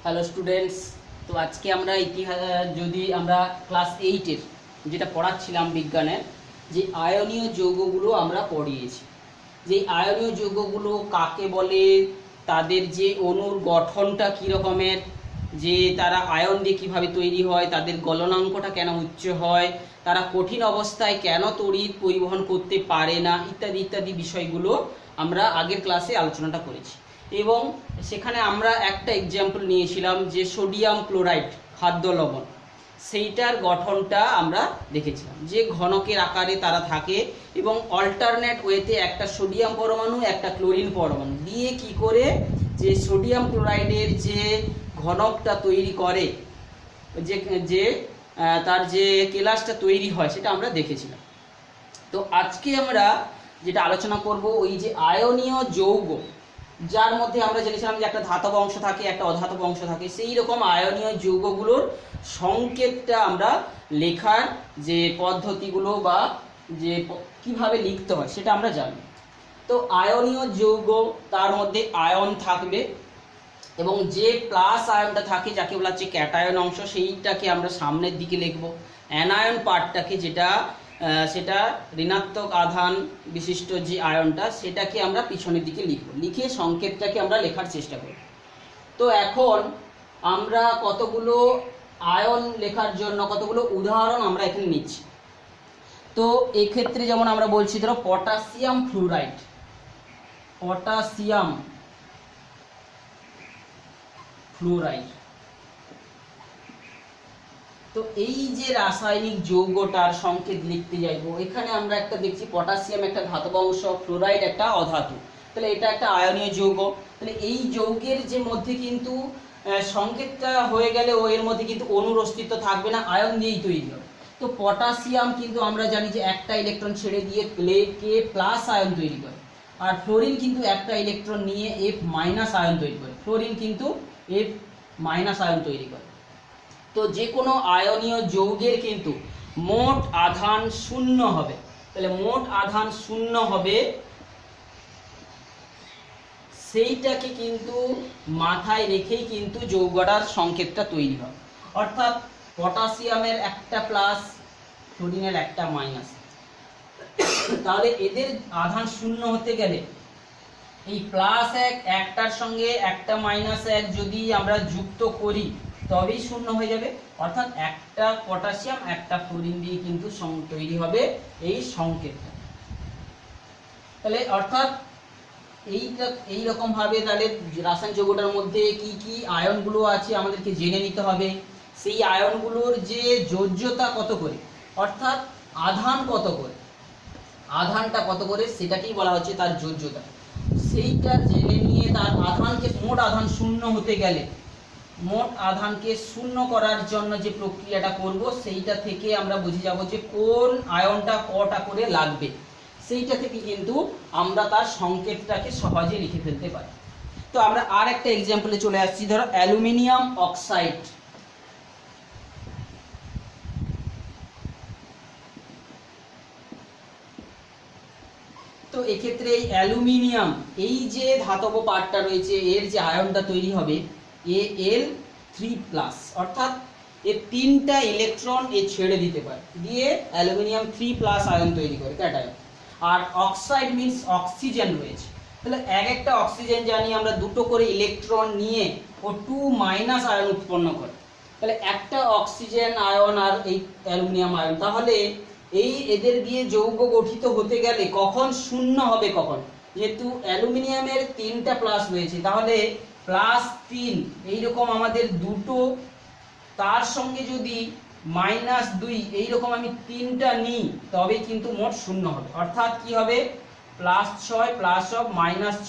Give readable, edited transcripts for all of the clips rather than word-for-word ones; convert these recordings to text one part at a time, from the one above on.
Hello students. তো আজকে আমরা ইতিহাস যদি আমরা ক্লাস 8-এর যেটা পড়াচ্ছিলাম বিজ্ঞানের, যে আয়নীয় যৌগগুলো আমরা পড়িয়েছি। যে আয়নীয় যৌগগুলো কাকে বলে, তাদের যে অণুর গঠনটা কী রকমের, যে তারা আয়ন দিয়ে কীভাবে তৈরি হয়, তাদের গলনাঙ্কটা কেন উচ্চ হয়, তারা কঠিন অবস্থায় কেন তড়িৎ পরিবহন করতে পারে না, ইত্যাদি ইত্যাদি বিষয়গুলো আমরা আগের ক্লাসে আলোচনাটা করেছি। এবং সেখানে আমরা একটা এক্সাম্পল নিয়েছিলাম যে সোডিয়াম ক্লোরাইড খাদ্য লবণ, সেইটার গঠনটা আমরা দেখেছিলাম যে ঘনকের আকারে তারা থাকে এবং অল্টারনেট ওয়েতে একটা সোডিয়াম পরমাণু একটা ক্লোরিন পরমাণু দিয়ে কি করে যে সোডিয়াম ক্লোরাইডের যে ঘনকটা তৈরি করে, যে তার যে কেলাসটা তৈরি হয় সেটা আমরা দেখেছিলাম। তো আজকে আমরা যেটা আলোচনা করব ওই যে আয়নীয় যৌগ, যার মধ্যে আমরা জেনেছিলাম যে একটা ধাতব অংশ থাকে একটা অধাতব অংশ থাকে, সেই রকম আয়নীয় যৌগগুলোর সংকেতটা আমরা লেখার যে পদ্ধতিগুলো বা যে কিভাবে লিখতে হয় সেটা আমরা জানি। তো আয়নীয় যৌগ, তার মধ্যে আয়ন থাকবে এবং যে প্লাস আয়নটা থাকে যাকে বলা হচ্ছে ক্যাটায়ন অংশ, সেইটাকে আমরা সামনের দিকে লিখব। অ্যানায়ন পার্টটাকে যেটা সেটা ঋণাত্মক আধান বিশিষ্ট যে আয়নটা সেটাকে আমরা পিছনের দিকে লিখব, লিখে সংকেতটাকে আমরা লেখার চেষ্টা করব। তো এখন আমরা কতগুলো আয়ন লেখার জন্য কতগুলো উদাহরণ আমরা এখানে নিচ্ছি। তো এই ক্ষেত্রে যেমন আমরা বলছি, ধরো পটাশিয়াম ফ্লুরাইড, পটাশিয়াম ফ্লুরাইড। তো এই যে রাসায়নিক যৌগটার সংকেত লিখতে যাইবো, এখানে আমরা একটা দেখছি পটাশিয়াম একটা ধাতব অংশ, ফ্লোরাইড একটা অধাতু, তাহলে এটা একটা আয়নীয় যৌগ। তাহলে এই যৌগের যে মধ্যে কিন্তু সংকেতটা হয়ে গেলে ও এর মধ্যে কিন্তু অণুর অস্তিত্ব থাকবে না, আয়ন দিয়েই তৈরি হবে। তো পটাশিয়াম কিন্তু আমরা জানি যে একটা ইলেকট্রন ছেড়ে দিয়ে কে প্লাস আয়ন তৈরি করে, আর ফ্লোরিন কিন্তু একটা ইলেকট্রন নিয়ে এফ মাইনাস আয়ন তৈরি করে, ফ্লোরিন কিন্তু এফ মাইনাস আয়ন তৈরি করে। তো যে কোনো আয়নীয় যৌগের কিন্তু মোট আধান শূন্য হবে, তাহলে মোট আধান শূন্য হবে, সেইটাকে কিন্তু মাথায় রেখেই কিন্তু যৌগটার সংকেতটা তৈরি হবে। অর্থাৎ পটাশিয়ামের একটা প্লাস, ফ্লোরিনের একটা মাইনাস, তাহলে এদের আধান শূন্য হতে গেলে এই প্লাস একটার সঙ্গে একটা মাইনাস এক যদি আমরা যুক্ত করি তবেই শূন্য হয়ে যাবে। অর্থাৎ একটা পটাশিয়াম একটা ফ্লোরিন দিয়ে কিন্তু তৈরি হবে এই সংকেতটা। তাহলে অর্থাৎ এইরকম ভাবে তাহলে রাসায়নিক যৌগটার মধ্যে কি কি আয়নগুলো আছে আমাদেরকে জেনে নিতে হবে। সেই আয়নগুলোর যে যোজ্যতা কত করে, অর্থাৎ আধান কত করে, আধানটা কত করে সেটাকেই বলা হচ্ছে তার যোজ্যতা। সেইটা জেনে নিয়ে তার আধানকে, মোট আধান শূন্য হতে গেলে মোট আধানকে শূন্য করার জন্য যে প্রক্রিয়াটা করব সেইটা থেকে আমরা বুঝে যাব যে কোন আয়নটা কটা করে লাগবে, সেইটা থেকে কিন্তু আমরা তার সংকেতটাকে সহজে লিখে ফেলতে পারি। তো আমরা আর একটা এক্সাম্পলে চলে আসছি, ধরো অ্যালুমিনিয়াম অক্সাইড। তো এক্ষেত্রে এই অ্যালুমিনিয়াম, এই যে ধাতব পার্টটা রয়েছে এর যে আয়নটা তৈরি হবে Al3+, অর্থাৎ এর তিনটা ইলেকট্রন এ ছেড়ে দিতে পারে, দিয়ে অ্যালুমিনিয়াম 3+ আয়ন তৈরি করে, ক্যাটায়ন। আর অক্সাইড মিন্স অক্সিজেন রয়েছে, তাহলে একটা অক্সিজেন জানি আমরা দুটো করে ইলেকট্রন নিয়ে ও 2- আয়ন উৎপন্ন করে, তাহলে একটা অক্সিজেন আয়ন আর এই অ্যালুমিনিয়াম আয়ন। তাহলে এই এদের দিয়ে যৌগ গঠিত হতে গেলে কখন শূন্য হবে, কখন, যেহেতু অ্যালুমিনিয়ামের তিনটা প্লাস রয়েছে, তাহলে +3 এইরকম আমাদের দুটো, তার সঙ্গে যদি -2 এইরকম আমি তিনটা নিই তবে কিন্তু মোট শূন্য হবে। অর্থাৎ কি হবে, +6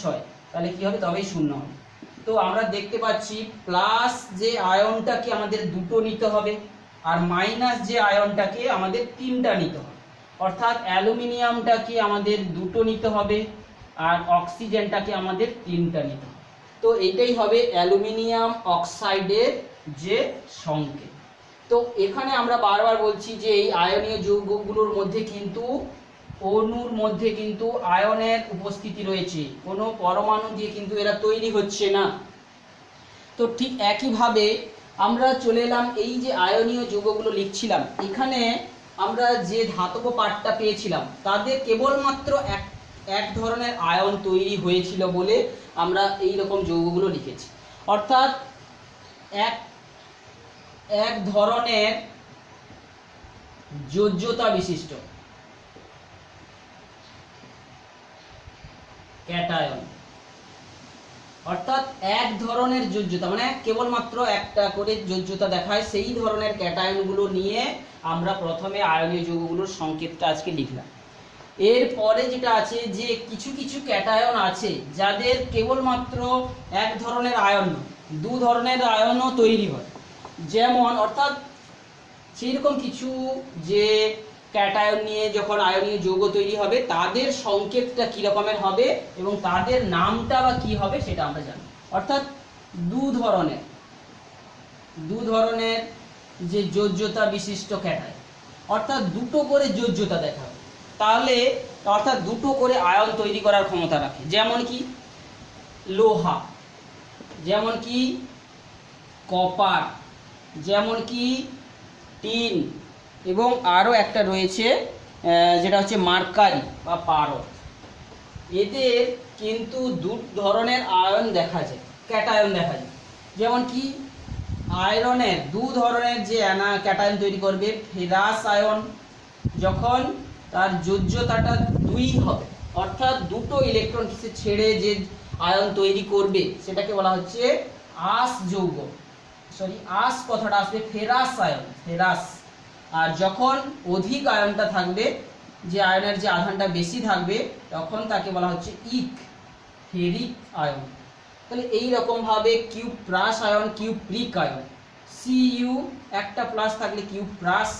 +6, তাহলে কি হবে, তবেই শূন্য হবে। তো আমরা দেখতে পাচ্ছি প্লাস যে আয়নটাকে আমাদের দুটো নিতে হবে আর মাইনাস যে আয়নটাকে আমাদের তিনটা নিতে হবে। অর্থাৎ অ্যালুমিনিয়ামটাকে আমাদের দুটো নিতে হবে আর অক্সিজেনটাকে আমাদের তিনটা নিতে হবে। তো এটাই হবে অ্যালুমিনিয়াম অক্সাইডের যে সংকেত। তো এখানে আমরা বারবার বলছি যে এই আয়নীয় যৌগগুলোর মধ্যে কিন্তু অণুর মধ্যে কিন্তু আয়নের উপস্থিতি রয়েছে, কোনো পরমাণু দিয়ে কিন্তু এরা তৈরি হচ্ছে না। তো ঠিক একইভাবে আমরা চলে এলাম এই যে আয়নীয় যৌগগুলো লিখছিলাম, এখানে আমরা যে ধাতব পাঠটা পেয়েছিলাম তাদের কেবলমাত্র এক ধরনের আয়ন তৈরি হয়েছিল বলে আমরা এই রকম যৌগগুলো লিখেছি। অর্থাৎ এক ধরনের যোজ্যতা বিশিষ্ট ক্যাটায়ন, অর্থাৎ এক ধরনের যোজ্যতা মানে কেবলমাত্র একটা করে যোজ্যতা দেখায় সেই ধরনের ক্যাটায়নগুলো নিয়ে আমরা প্রথমে আয়নীয় যৌগগুলোর সংকেতটা আজকে লিখলাম। এরপরে যেটা আছে যে কিছু কিছু ক্যাটায়ন আছে যাদের কেবলমাত্র এক ধরনের আয়ন নয়, দু ধরনের আয়নও তৈরি হয়। যেমন অর্থাৎ সেরকম কিছু যে ক্যাটায়ন নিয়ে যখন আয়নীয় যৌগ তৈরি হবে তাদের সংকেতটা কি রকমের হবে এবং তাদের নামটা বা কি হবে সেটা আমরা জানি। অর্থাৎ দু ধরনের যে যোজ্যতা বিশিষ্ট ক্যাটায়ন, অর্থাৎ দুটো করে যোজ্যতা দেখা হবে, তাহলে অর্থাৎ দুটো করে আয়ন তৈরি করার ক্ষমতা রাখে। যেমন কি লোহা, যেমন কি কপার, যেমন কি টিন, এবং আরও একটা রয়েছে যেটা হচ্ছে মার্কারি বা পারদ। এদের কিন্তু দু ধরনের আয়ন দেখা যায়, ক্যাটায়ন দেখা যায়। যেমন কি আয়রনের দু ধরনের যে ক্যাটায়ন তৈরি করবে, ফেরাস আয়ন যখন তার যোজ্যতাটা 2 হবে, অর্থাৎ দুটো ইলেকট্রন ছেড়ে যে আয়ন তৈরি করবে সেটাকে বলা হচ্ছে আস যৌগ, আস কথাটা আসবে ফেরাস আয়ন, ফেরাস। আর যখন অধিক আয়নটা থাকবে, যে আয়নের যে আধানটা বেশি থাকবে, তখন তাকে বলা হচ্ছে ফেরিক আয়ন। তাহলে এই রকম ভাবে cuprous ion, cupric ion, Cu একটা প্লাস থাকলে কিউপ্রাস,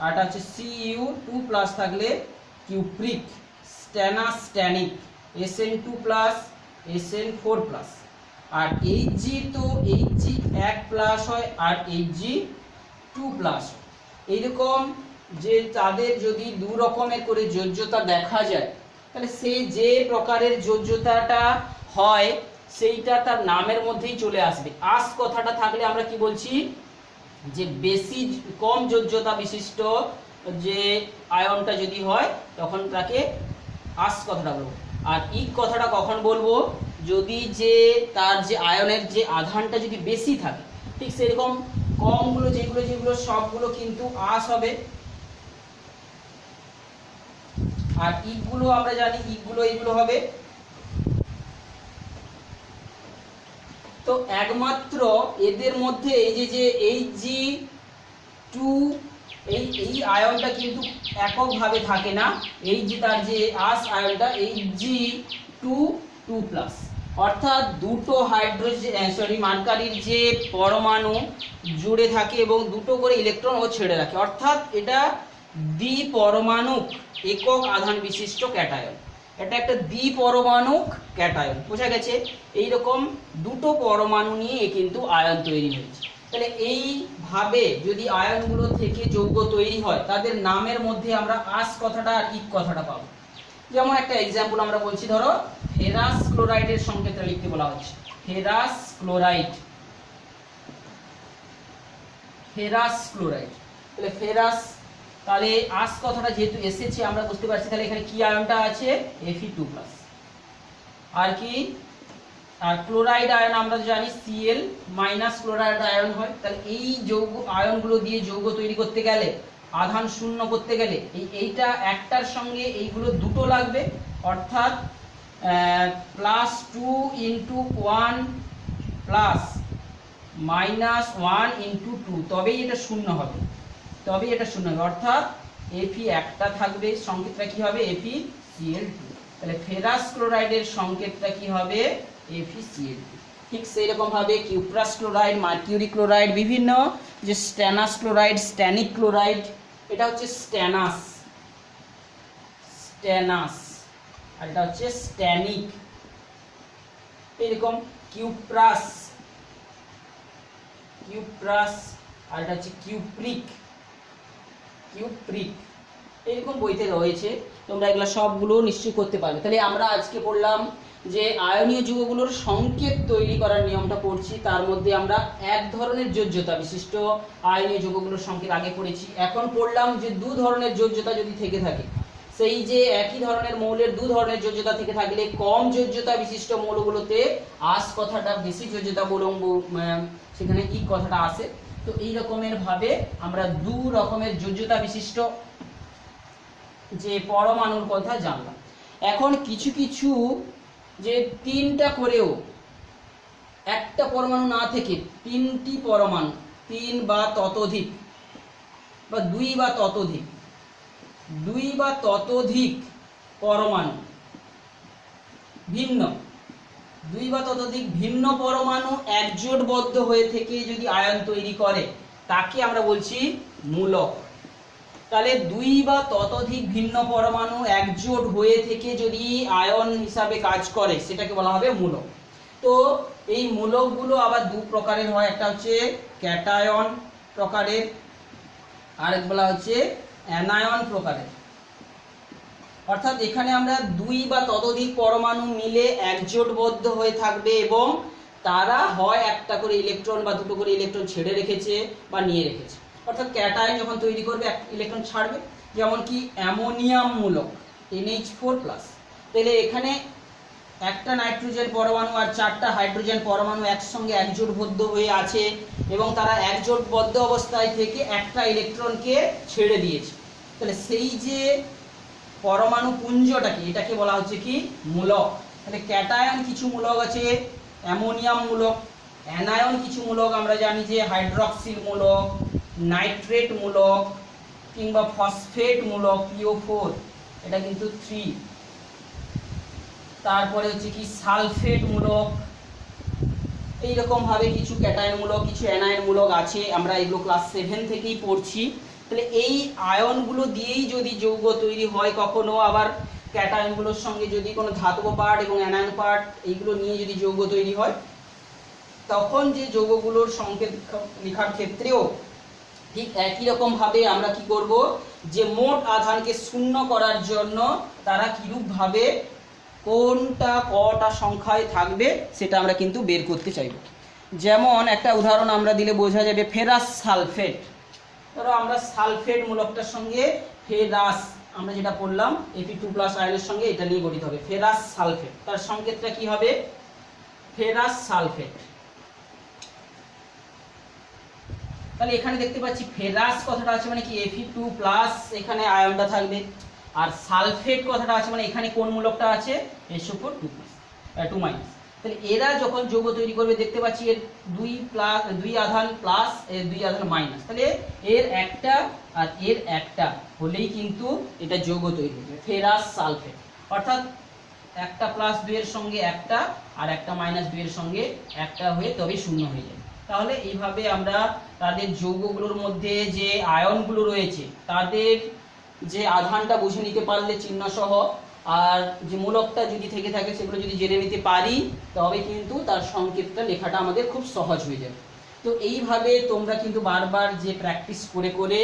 আর এটা হচ্ছে Cu 2 প্লাস থাকলে cupric, stannous stannic, Sn2 plus Sn4 plus. আর Hg তো Hg 1 প্লাস হয় আর Hg 2 প্লাস হয়। এইরকম যে তাদের যদি দু রকমের করে যোজ্যতা দেখা যায়, তাহলে সে যে প্রকারের যোজ্যতাটা হয় সেইটা তার নামের মধ্যেই চলে আসবে। আস কথাটা থাকলে আমরা কি বলছি, যে বেশি কম যোজ্যতা বিশিষ্ট যে আয়নটা যদি হয় তখন তাকে আস কথাটা বলবো। আর ইক কথাটা কখন বলবো, যদি যে তার যে আয়নের যে আধানটা যদি বেশি থাকে, ঠিক সেরকম কমগুলো যেগুলো সবগুলো কিন্তু আস হবে। আর ইকগুলো আমরা জানি ইকগুলো এইগুলো হবে। তো একমাত্র এদের মধ্যে এই যে Hg2 এই আয়নটা কিন্তু এককভাবে থাকে না, এই যে তার যে আস আয়নটা Hg2 প্লাস, অর্থাৎ দুটো মার্কারির যে পরমাণু জুড়ে থাকে এবং দুটো করে ইলেকট্রন ও ছেড়ে রাখে, অর্থাৎ এটা দ্বিপরমাণুক একক আধান বিশিষ্ট ক্যাটায়ন। এটা একটা দ্বিপরমাণুক ক্যাটায়ন, বোঝা গেছে? এইরকম দুটো পরমাণু নিয়ে কিন্তু আয়ন তৈরি হয়েছে। তাহলে এইভাবে যদি আয়নগুলো থেকে যৌগ তৈরি হয়, তাদের নামের মধ্যে আমরা আস কথাটা আর ইক কথাটা পাবো। যেমন একটা এক্সাম্পল আমরা বলছি, ধরো ফেরাস ক্লোরাইডের সংকেতটা লিখতে বলা হচ্ছে, ফেরাস ক্লোরাইড, ফেরাস ক্লোরাইড। তাহলে ফেরাস, তাহলে আস কথাটা যেহেতু এসেছে আমরা বুঝতে পারছি তাহলে এখানে কি আয়নটা আছে, Fe2+। আর কি, আর ক্লোরাইড আয়ন আমরা জানি Cl মাইনাস ক্লোরাইড আয়ন হয়। তাহলে এই যৌগ আয়নগুলো দিয়ে যৌগ তৈরি করতে গেলে, আধান শূন্য করতে গেলে এইটা একটার সঙ্গে এইগুলো দুটো লাগবে, অর্থাৎ +2 × 1 প্লাস -1 × 2, তবেই এটা শূন্য হবে, অর্থাৎ Fe একটা থাকবে, সংকেতটা কি হবে, FeCl2। তাহলে ফেরাস ক্লোরাইডের সংকেতটা কি হবে, FeCl2। ঠিক সেই রকম ভাবে কিউপ্রাস ক্লোরাইড, মার্কিউরি ক্লোরাইড, বিভিন্ন যে স্ট্যানাস ক্লোরাইড, স্ট্যানিক ক্লোরাইড, এটা হচ্ছে স্ট্যানাস, আর এটা হচ্ছে স্ট্যানিক। এরকম কিউপ্রাস, আর এটা হচ্ছে কিউপ্রিক, এরকম বইতে রয়েছে, তোমরা এগুলো সবগুলো নিশ্চয়ই করতে পারবে। তাহলে আমরা আজকে পড়লাম যে আয়নীয় যৌগগুলোর সংকেত তৈরি করার নিয়মটা পড়ছি। তার মধ্যে আমরা এক ধরনের যোজ্যতা বিশিষ্ট আয়নীয় যৌগগুলোর সংকেত আগে পড়েছি। এখন পড়লাম যে দু ধরনের যোজ্যতা যদি থেকে থাকে, সেই যে একই ধরনের মৌলের দু ধরনের যোজ্যতা থেকে থাকলে কম যোজ্যতা বিশিষ্ট মৌলগুলোতে আস কথাটা, বেশি যোজ্যতা সেখানে ই কথাটা আসে। তো এই রকমের ভাবে আমরা দু রকমের যোজ্যতা বিশিষ্ট যে পরমাণুর কথা জানলাম। এখন কিছু কিছু যে তিনটা করেও একটা পরমাণু না থেকে তিনটি পরমাণু, তিন বা ততোধিক বা দুই বা ততোধিক পরমাণু ভিন্ন, দুই বা ততোধিক ভিন্ন পরমাণু একজোটবদ্ধ হয়ে থেকে যদি আয়ন তৈরি করে তাকে আমরা বলছি মূলক। তাহলে দুই বা ততোধিক ভিন্ন পরমাণু একজোট হয়ে থেকে যদি আয়ন হিসাবে কাজ করে সেটাকে বলা হবে মূলক। তো এই মূলকগুলো আবার দু প্রকারের হয়, একটা হচ্ছে ক্যাটায়ন প্রকারের, আরেক বলা হচ্ছে অ্যানায়ন প্রকারের। অর্থাৎ এখানে আমরা দুই বা ততোধিক পরমাণু মিলে একজোটবদ্ধ হয়ে থাকবে এবং তারা হয় একটা করে ইলেকট্রন বা দুটো করে ইলেকট্রন ছেড়ে রেখেছে বা নিয়ে রেখেছে। অর্থাৎ ক্যাটায়ন যখন তৈরি করবে এক ইলেকট্রন ছাড়বে, যেমন কি অ্যামোনিয়াম মূলক NH4+। তাহলে এখানে একটা নাইট্রোজেন পরমাণু আর চারটা হাইড্রোজেন পরমাণু একসঙ্গে একজোটবদ্ধ হয়ে আছে এবং তারা একজোটবদ্ধ অবস্থায় থেকে একটা ইলেকট্রনকে ছেড়ে দিয়েছে। তাহলে সেই যে পরমাণু পুঞ্জটাকে, এটাকে বলা হচ্ছে কি মূলক। তাহলে ক্যাটায়ন কিছু মূলক আছে অ্যামোনিয়াম মূলক, অ্যানায়ন কিছু মূলক আমরা জানি যে হাইড্রক্সিল মূলক, নাইট্রেট মূলক কিংবা ফসফেট মূলক PO4, এটা কিন্তু 3। তারপরে হচ্ছে কি সালফেট মূলক। এইরকম ভাবে কিছু ক্যাটায়ন মূলক, কিছু অ্যানায়ন মূলক আছে, আমরা এগুলো ক্লাস 7 থেকেই পড়ছি। তাহলে এই আয়নগুলো দিয়েই যদি যৌগ তৈরি হয়, কখনো আবার ক্যাটায়নগুলোর সঙ্গে যদি কোনো ধাতব পার্ট এবং অ্যানায়ন পার্ট এইগুলো নিয়ে যদি যৌগ তৈরি হয়, তখন যে যৌগগুলোর সংকেত লেখার ক্ষেত্রেও ঠিক একই রকম ভাবে আমরা কি করব, যে মোট আধানকে শূন্য করার জন্য তারা কিরূপ ভাবে কোনটা কটা সংখ্যায় থাকবে সেটা আমরা কিন্তু বের করতে চাইব। যেমন একটা উদাহরণ আমরা দিলে বোঝা যাবে, ফেরাস সালফেট। ধরো আমরা সালফেট মূলকটার সঙ্গে ফেরাস, আমরা যেটা পড়লাম Fe2+ আয়নের সঙ্গে এটা নিয়ে গঠিত হবে ফেরাস সালফেট। তার সংকেতটা কি হবে? Ferrous sulphate. তাহলে এখানে দেখতে পাচ্ছি ফেরাস কথাটা আছে মানে কি Fe2+, এখানে আয়নটা থাকবে, আর সালফেট কথাটা আছে মানে এখানে কোন মূলকটা আছে SO4 2+। তাহলে এরা যখন যৌগ তৈরি করবে দেখতে পাচ্ছি এর দুই আধান প্লাস, এর দুই আধান মাইনাস। তাহলে এর একটা আর এর একটা হলেই কিন্তু এটা যৌগ তৈরি হবে ফেরাস সালফেট। অর্থাৎ একটা +2 এর সঙ্গে একটা আর একটা -2 এর সঙ্গে একটা হয়ে তবে শূন্য হয়ে যাবে। তাহলে এইভাবে আমরা তাদের যৌগগুলোর মধ্যে যে আয়নগুলো রয়েছে তাদের যে আধানটা বুঝে নিতে পারলে চিহ্ন সহ, আর যে মূলকটা যদি থেকে থাকে সেগুলো যদি জেনে নিতে পারি, তবে কিন্তু তার সংকেতটা লেখাটা আমাদের খুব সহজ হয়ে যাবে। তো এইভাবে তোমরা কিন্তু বারবার যে প্র্যাকটিস করে করে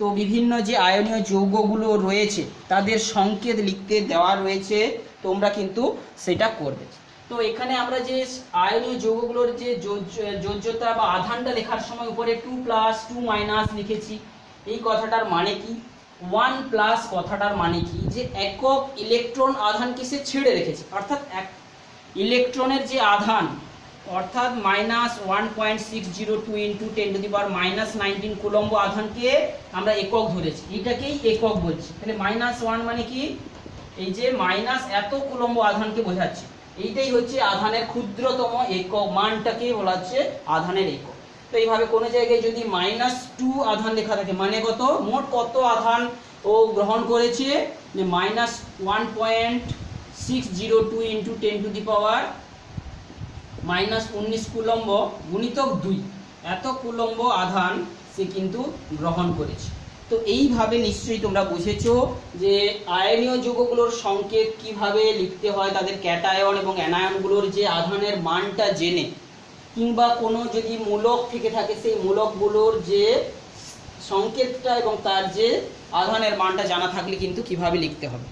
তো বিভিন্ন যে আয়নীয় যৌগগুলো রয়েছে তাদের সংকেত লিখতে দেওয়া রয়েছে, তোমরা কিন্তু সেটা করবে। তো এখানে আমরা যে আয়নীয় যৌগগুলোর যে যোজ্যতা বা আধানটা লেখার সময় উপরে 2+, 2- লিখেছি। এই কথাটার মানে কি? 1+ কথাটার মানে কি? যে একক ইলেকট্রন আধানকে সে ছেড়ে রেখেছে, অর্থাৎ এক ইলেকট্রনের যে আধান অর্থাৎ -1.602 × 10⁻⁻19 কুলম্ব আধানকে আমরা একক ধরেছি, এটাকেই একক বলছি। তাহলে -1 মানে কি? এই যে মাইনাস এত কুলম্ব আধানকে বোঝাচ্ছে, এইটাই হচ্ছে আধানের ক্ষুদ্রতম একক, মানটাকে বলা হচ্ছে আধানের একক। তো এইভাবে কোনো জায়গায় যদি -2 আধান লেখা থাকে মানে কত, মোট কত আধান ও গ্রহণ করেছে, যে -1.602 × 10⁻⁻19 কুলম্ব গুণিতক 2, এত কুলম্ব আধান সে কিন্তু গ্রহণ করেছে। তো এইভাবে নিশ্চয়ই তোমরা বুঝেছো যে আয়নীয় যৌগগুলোর সংকেত কিভাবে লিখতে হয়, তাদের ক্যাটায়ন এবং অ্যানায়নগুলোর যে আধানের মানটা জেনে, কিংবা কোনো যদি মূলক থেকে থাকে সেই মূলকগুলোর যে সংকেতটা এবং তার যে আধানের মানটা জানা থাকলে কিন্তু কিভাবে লিখতে হবে।